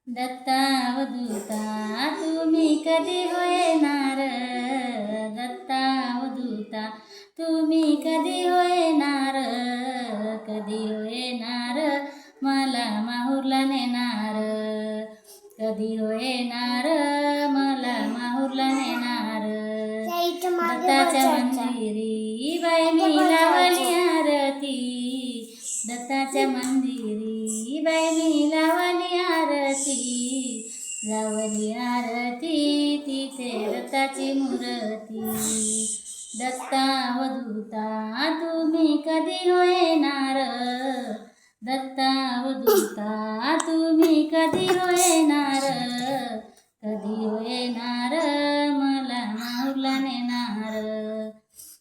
दत्तावधूता तुम्ही कधी होणार, दत्तावधूता तुम्ही कधी होणार, कधी होणार मला माहूरला नेणार, कधी होणार मला माहूरला नेणार. दत्ताच्या मंदिरी बाई मी लावली आरती, दत्ताच्या मंदिरी बाई मी लावली आरती, लावली आरती तिथे दत्ताची मूर्ती. दत्तावधूता तुम्ही कधी होणार, दत्तावधूता तुम्ही कधी होणार, कधी होणार मला माहूरला नेणार.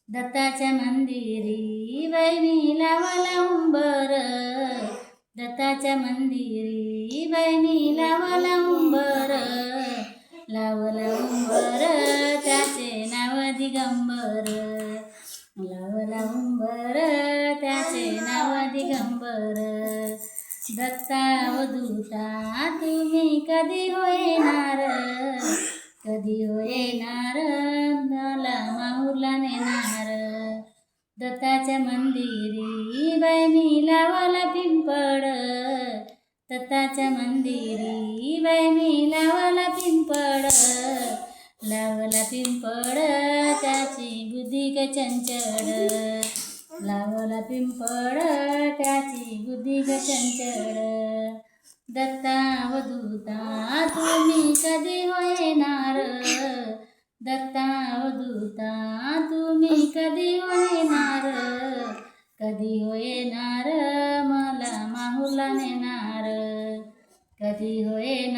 दत्ताच्या मंदिरी बाई मी लावला उंबर, दत्ताच्या मंदिरी बाई मी लावला उंबर, लावला उंबर त्याचे नाव दिगंबर, लावला उंबर त्याचे नाव दिगंबर. दत्तावधूता तुम्ही कधी होणार, कधी होणार मला माहूरला नेणार. दत्ताच्या मंदिरी बाई मी लावला पिंपळ, दत्ताच्या मंदिरी बाई मी लावला पिंपळ, लावला पिंपळ त्याची बुद्धी ग चंचळ, लावला पिंपळ त्याची बुद्धी ग चंचळ. दत्तावधूता तुम्ही कधी होणार, दत्तावधूता तुम्ही कधी होणार, कधी होणार मला माहूरला नेणार, कधी होणार.